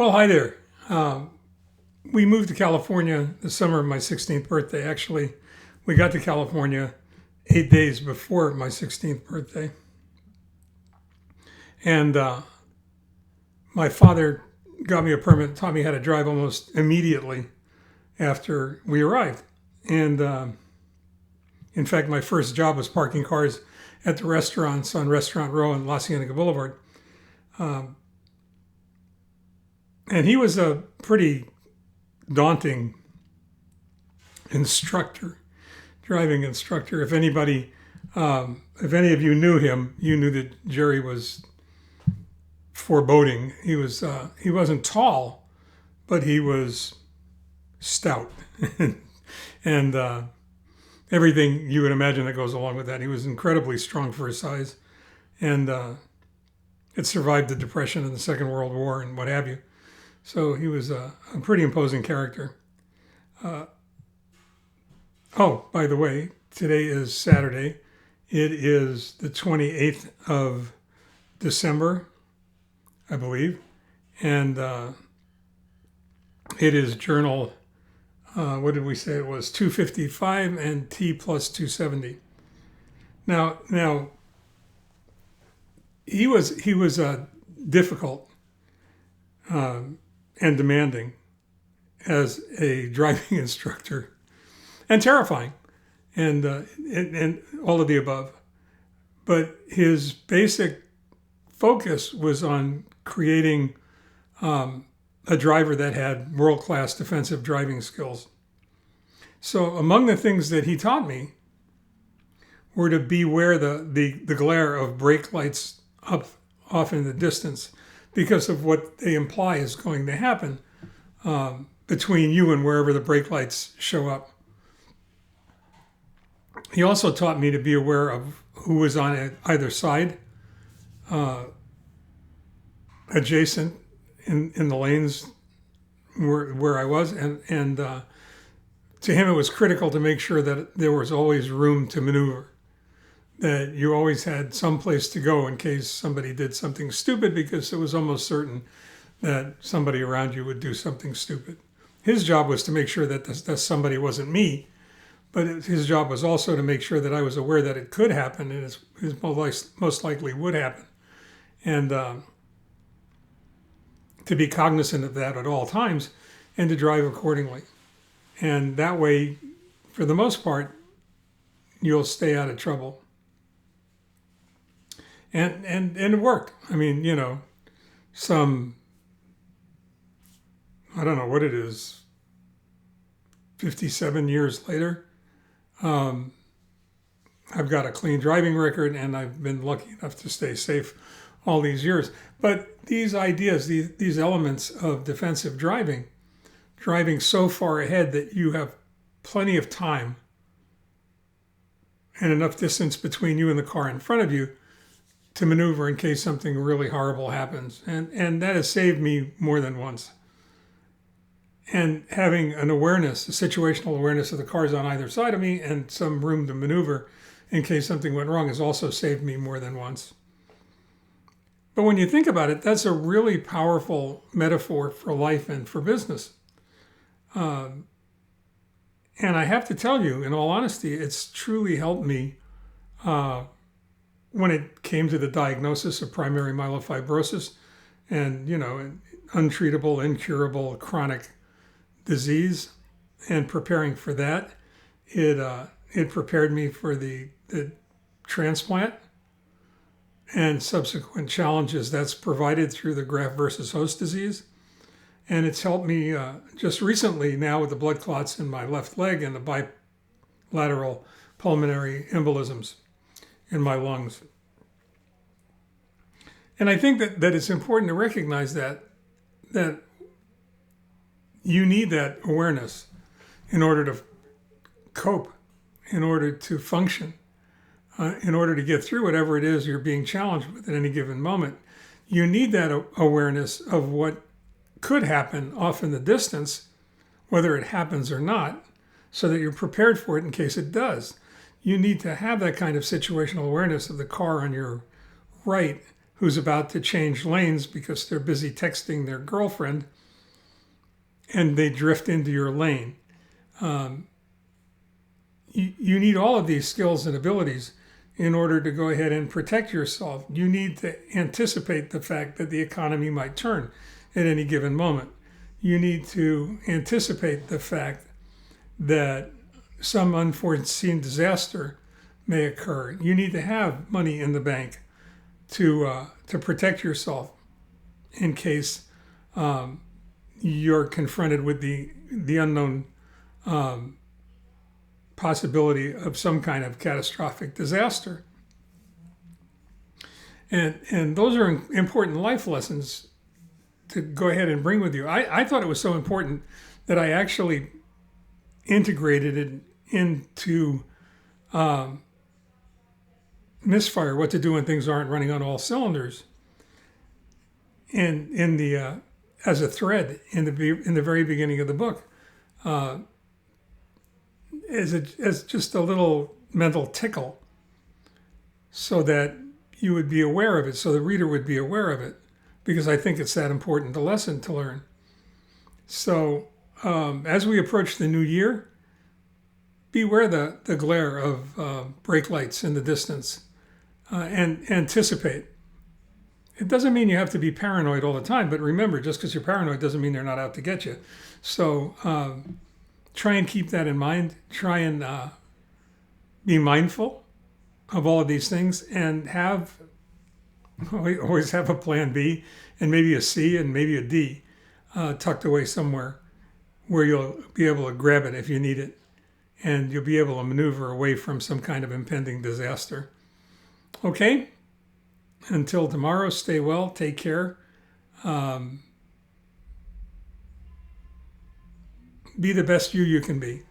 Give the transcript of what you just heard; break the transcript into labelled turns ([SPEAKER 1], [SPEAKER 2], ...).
[SPEAKER 1] Well, hi there. We moved to California the summer of my 16th birthday. Actually, we got to California 8 days before my 16th birthday. And my father got me a permit, taught me how to drive almost immediately after we arrived. And in fact, my first job was parking cars at the restaurants on Restaurant Row and La Cienega Boulevard. And he was a pretty daunting instructor, driving instructor. If any of you knew him, you knew that Jerry was foreboding. He wasn't tall, but he was stout, and everything you would imagine that goes along with that. He was incredibly strong for his size, and had survived the Depression and the Second World War and what have you. So he was a pretty imposing character. Oh, by the way, today is Saturday. It is the 28th of December, I believe. And it is journal, what did we say it was? 255 and T+270. Now he was difficult and demanding as a driving instructor, and terrifying, and all of the above. But his basic focus was on creating a driver that had world-class defensive driving skills. So among the things that he taught me were to beware the glare of brake lights off in the distance, because of what they imply is going to happen between you and wherever the brake lights show up. He also taught me to be aware of who was on either side, adjacent in the lanes where I was, and to him it was critical to make sure that there was always room to maneuver, that you always had some place to go in case somebody did something stupid, because it was almost certain that somebody around you would do something stupid. His job was to make sure that that somebody wasn't me, but his job was also to make sure that I was aware that it could happen, and it most likely would happen, and to be cognizant of that at all times and to drive accordingly. And that way, for the most part, you'll stay out of trouble. And it worked. I mean, I don't know what it is, 57 years later, I've got a clean driving record, and I've been lucky enough to stay safe all these years. But these ideas, these elements of defensive driving so far ahead that you have plenty of time and enough distance between you and the car in front of you to maneuver in case something really horrible happens. And that has saved me more than once. And having an awareness, a situational awareness of the cars on either side of me and some room to maneuver in case something went wrong, has also saved me more than once. But when you think about it, that's a really powerful metaphor for life and for business. And I have to tell you, in all honesty, it's truly helped me when it came to the diagnosis of primary myelofibrosis and, untreatable, incurable, chronic disease, and preparing for that. It prepared me for the transplant and subsequent challenges that's provided through the graft versus host disease. And it's helped me just recently now with the blood clots in my left leg and the bilateral pulmonary embolisms in my lungs. And I think that it's important to recognize that you need that awareness in order to cope, in order to function, in order to get through whatever it is you're being challenged with at any given moment. You need that awareness of what could happen off in the distance, whether it happens or not, so that you're prepared for it in case it does. You need to have that kind of situational awareness of the car on your right who's about to change lanes because they're busy texting their girlfriend and they drift into your lane. You need all of these skills and abilities in order to go ahead and protect yourself. You need to anticipate the fact that the economy might turn at any given moment. You need to anticipate the fact that some unforeseen disaster may occur. You need to have money in the bank to protect yourself in case you're confronted with the unknown possibility of some kind of catastrophic disaster. And those are important life lessons to go ahead and bring with you. I thought it was so important that I actually integrated it into misfire, what to do when things aren't running on all cylinders, and in the as a thread in the very beginning of the book, as just a little mental tickle, so that you would be aware of it, so the reader would be aware of it, because I think it's that important a lesson to learn. So as we approach the new year, beware the glare of brake lights in the distance, and anticipate. It doesn't mean you have to be paranoid all the time, but remember, just because you're paranoid doesn't mean they're not out to get you. So try and keep that in mind. Try and be mindful of all of these things, and always have a plan B and maybe a C and maybe a D tucked away somewhere where you'll be able to grab it if you need it, and you'll be able to maneuver away from some kind of impending disaster. Okay? Until tomorrow, stay well, take care. Be the best you can be.